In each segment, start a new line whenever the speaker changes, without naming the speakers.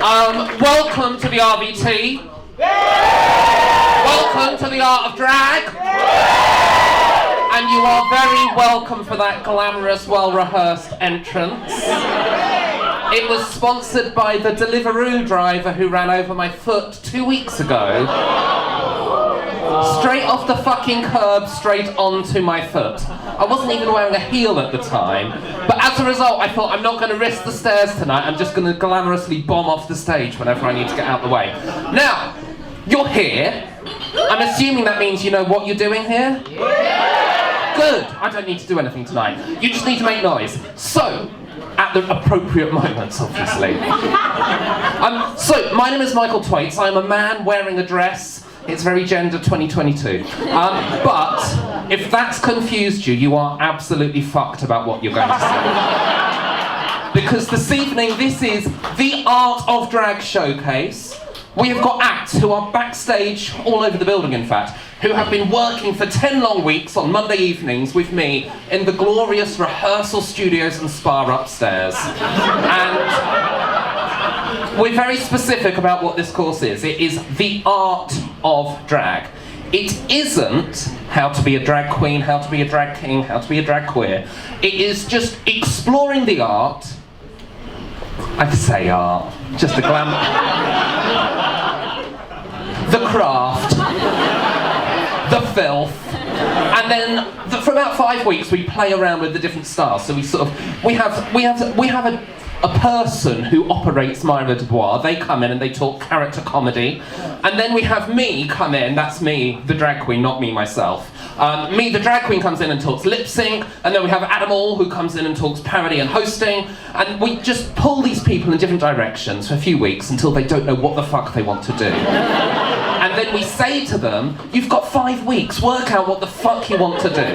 Welcome to the RVT. Welcome to the Art of Drag. And you are very welcome for that glamorous, well-rehearsed entrance. It was sponsored by the Deliveroo driver who ran over my foot 2 weeks ago. Straight off the fucking curb, straight onto my foot. I wasn't even wearing a heel at the time, but as a result I thought I'm not going to risk the stairs tonight, I'm just going to glamorously bomb off the stage whenever I need to get out the way. Now, you're here. I'm assuming that means you know what you're doing here? Yeah. Good, I don't need to do anything tonight. You just need to make noise. So, at the appropriate moments, obviously. So, my name is Michael Twaits. I'm a man wearing a dress. It's very gender 2022. But if that's confused you, you are absolutely fucked about what you're going to say. Because this evening, this is the Art of Drag Showcase. We have got acts who are backstage, all over the building in fact, who have been working for 10 long weeks on Monday evenings with me in the glorious rehearsal studios and spa upstairs. And we're very specific about what this course is. It is the art of drag. It isn't how to be a drag queen, how to be a drag king, how to be a drag queer. It is just exploring the art. I could say art, just the glamour. The craft, the filth, and then for about 5 weeks we play around with the different styles. So we have a person who operates Myra Dubois. They come in and they talk character comedy, and then we have me come in. That's me, the drag queen, not me myself. Me, the drag queen, comes in and talks lip sync, and then we have Adam All who comes in and talks parody and hosting, and we just pull these people in different directions for a few weeks until they don't know what the fuck they want to do. And then we say to them, you've got 5 weeks, work out what the fuck you want to do.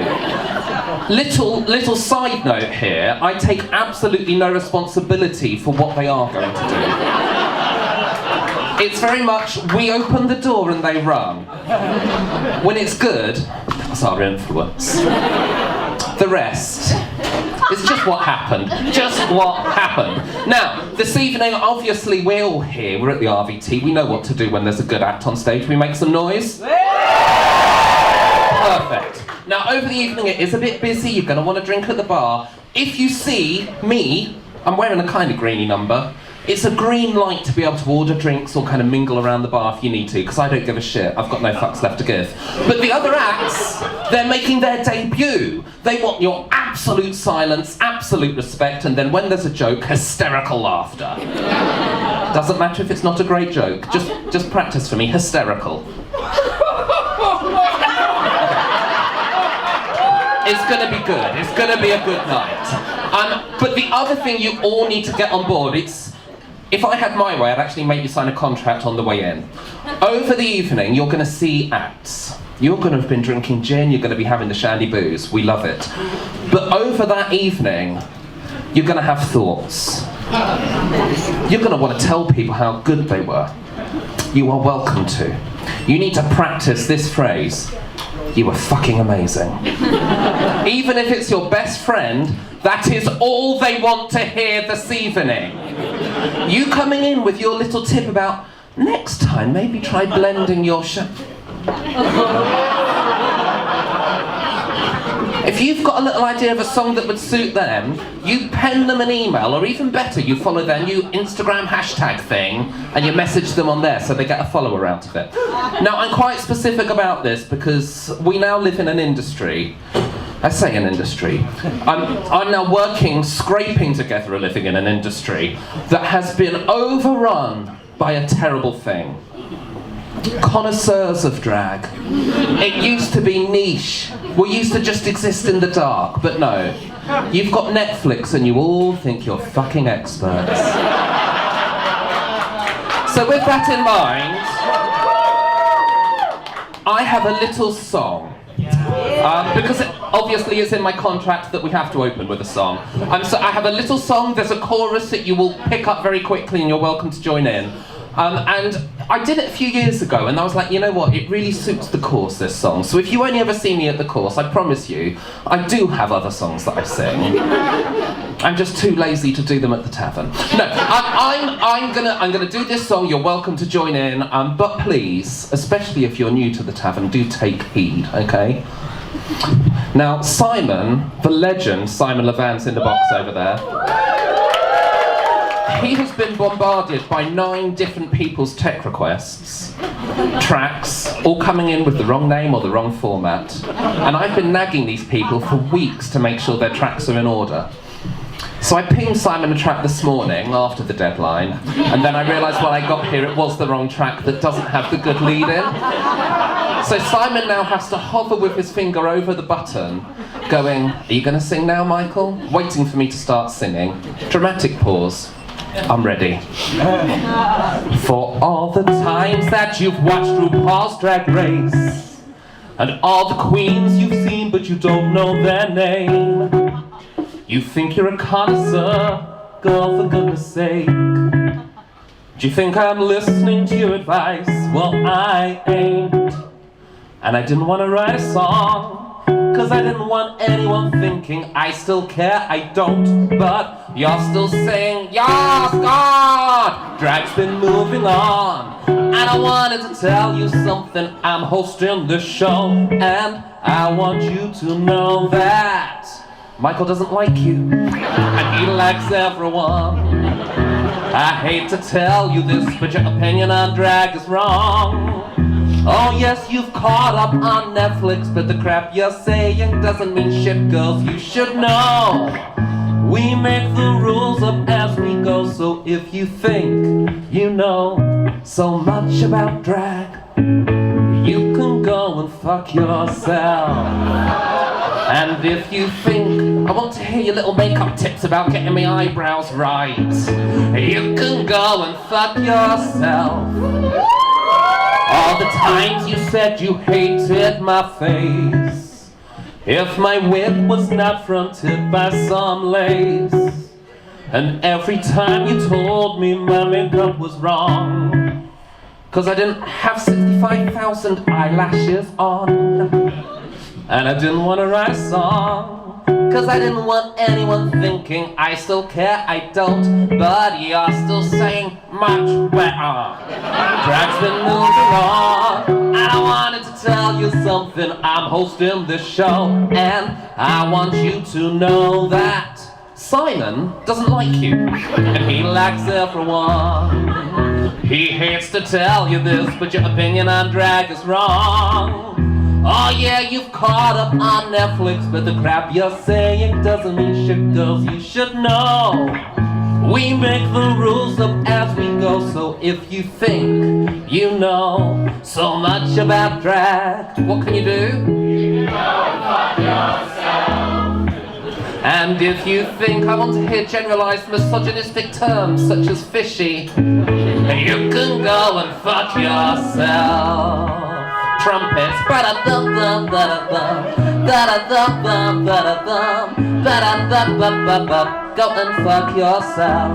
Little side note here, I take absolutely no responsibility for what they are going to do. It's very much, we open the door and they run. When it's good, that's our influence. The rest is just what happened. Just what happened. Now, this evening, obviously, we're all here. We're at the RVT. We know what to do when there's a good act on stage. We make some noise. Perfect. Now, over the evening, it is a bit busy. You're going to want to drink at the bar. If you see me, I'm wearing a kind of greeny number. It's a green light to be able to order drinks or kind of mingle around the bar if you need to, because I don't give a shit. I've got no fucks left to give. But the other acts, they're making their debut. They want your absolute silence, absolute respect, and then when there's a joke, hysterical laughter. Doesn't matter if it's not a great joke. Just practice for me. Hysterical. It's gonna be good. It's gonna be a good night. But the other thing you all need to get on board, if I had my way, I'd actually make you sign a contract on the way in. Over the evening, you're going to see acts. You're going to have been drinking gin, you're going to be having the shandy booze. We love it. But over that evening, you're going to have thoughts. You're going to want to tell people how good they were. You are welcome to. You need to practice this phrase. You were fucking amazing. Even if it's your best friend, that is all they want to hear this evening. You coming in with your little tip about, next time maybe try blending your If you've got a little idea of a song that would suit them, you pen them an email, or even better, you follow their new Instagram hashtag thing, and you message them on there so they get a follower out of it. Now, I'm quite specific about this because we now live in an industry. I say an industry. I'm now scraping together a living in an industry that has been overrun by a terrible thing. Connoisseurs of drag. It used to be niche. We used to just exist in the dark, but no. You've got Netflix and you all think you're fucking experts. So with that in mind, I have a little song. Because it obviously is in my contract that we have to open with a song. So I have a little song, there's a chorus that you will pick up very quickly and you're welcome to join in. And I did it a few years ago and I was like, you know what, it really suits the course, this song. So if you only ever see me at the course, I promise you, I do have other songs that I sing. I'm just too lazy to do them at the tavern. No, I'm gonna do this song. You're welcome to join in, but please, especially if you're new to the tavern, do take heed, okay? Now, Simon, the legend, Simon Levant's in the box over there. He has been bombarded by 9 different people's tech requests, tracks, all coming in with the wrong name or the wrong format. And I've been nagging these people for weeks to make sure their tracks are in order. So I pinged Simon a track this morning after the deadline, and then I realised when I got here it was the wrong track that doesn't have the good lead in. So Simon now has to hover with his finger over the button, going, "Are you going to sing now, Michael?" Waiting for me to start singing. Dramatic pause. I'm ready. For all the times that you've watched RuPaul's Drag Race, and all the queens you've seen but you don't know their name, you think you're a connoisseur, girl, for goodness sake. Do you think I'm listening to your advice? Well, I ain't. And I didn't want to write a song, cause I didn't want anyone thinking I still care, I don't. But you're still saying, yes, God, drag's been moving on. And I wanted to tell you something, I'm hosting this show, and I want you to know that Michael doesn't like you, and he likes everyone. I hate to tell you this, but your opinion on drag is wrong. Oh yes, you've caught up on Netflix, but the crap you're saying doesn't mean shit, girls, you should know. We make the rules up as we go, so if you think you know so much about drag, you can go and fuck yourself. And if you think I want to hear your little makeup tips about getting my eyebrows right, you can go and fuck yourself. All the times you said you hated my face, if my wig was not fronted by some lace, and every time you told me my makeup was wrong, cause I didn't have 65,000 eyelashes on. And I didn't want to write a song, cause I didn't want anyone thinking I still care, I don't. But you're still saying much better. Drag's been moving on, and I wanted to tell you something, I'm hosting this show, and I want you to know that Simon doesn't like you, and he likes everyone. He hates to tell you this, but your opinion on drag is wrong. Oh yeah, you've caught up on Netflix, but the crap you're saying doesn't mean shit, girls, you should know. We make the rules up as we go, so if you think you know so much about drag, what can you do? You can go fuck yourself. And if you think I want to hear generalized misogynistic terms such as fishy, you can go and fuck yourself. Trumpets, ba-da-dum-dum, ba-da-dum, ba-da-dum-dum, ba-da-dum, ba-da-dum-bum-bum-bum. Go and fuck yourself.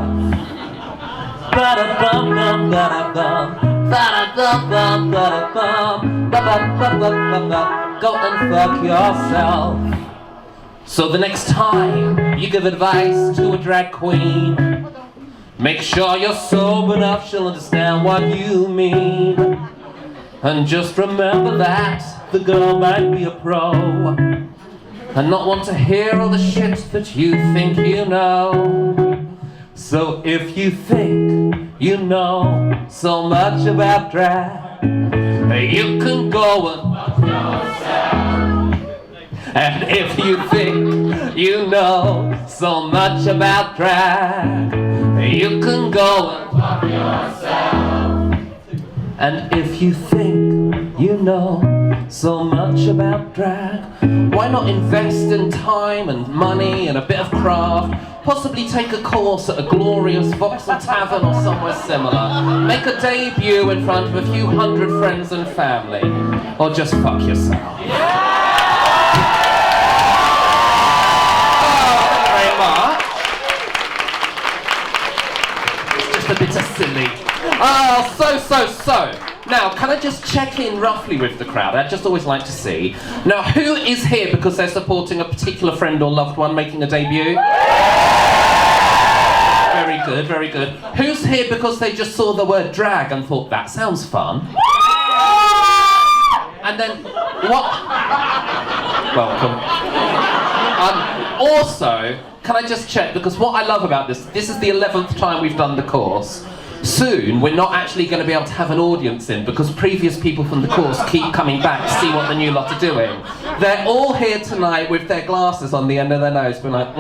Ba-da-dum-dum, ba-da-dum, ba-da-dum-bum, ba-da-bum, ba-bum-bum-bum-bum. Go and fuck yourself. So the next time you give advice to a drag queen, make sure you're sober enough she'll understand what you mean. And just remember that the girl might be a pro, and not want to hear all the shit that you think you know. So if you think you know so much about drag, you can go and fuck yourself. And if you think you know so much about drag, you can go and fuck yourself. And if you think you know so much about drag, why not invest in time and money and a bit of craft? Possibly take a course at a glorious Vauxhall Tavern or somewhere similar. Make a debut in front of a few hundred friends and family. Or just fuck yourself. A bit of silly. Oh, so. Now, can I just check in roughly with the crowd? I'd just always like to see. Now, who is here because they're supporting a particular friend or loved one making a debut? good, very good. Who's here because they just saw the word drag and thought, that sounds fun? And then, what? Welcome. Also, can I just check, because what I love about this is the 11th time we've done the course. Soon, we're not actually going to be able to have an audience in because previous people from the course keep coming back to see what the new lot are doing. They're all here tonight with their glasses on the end of their nose, being like,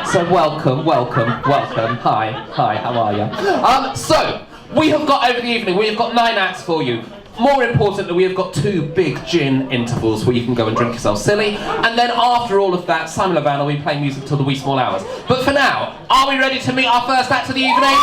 So welcome. Hi, how are you? So, we have got over the evening, we have got 9 acts for you. More importantly, we have got 2 big gin intervals where you can go and drink yourself silly. And then after all of that, Simon Levan will be playing music till the wee small hours. But for now, are we ready to meet our first act of the evening?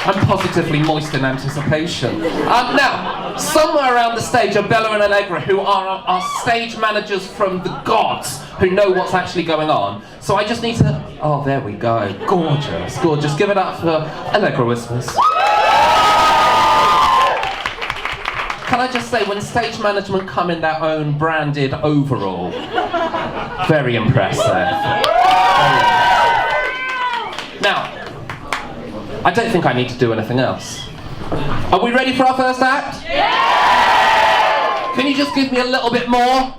I'm positively moist in anticipation. Now, somewhere around the stage are Bella and Allegra, who are our stage managers from the gods, who know what's actually going on. So I just need to... Oh, there we go. Gorgeous, gorgeous. Give it up for Allegra Whispers. Can I just say, when stage management come in their own branded overall, very impressive. Now, I don't think I need to do anything else. Are we ready for our first act? Yeah! Can you just give me a little bit more?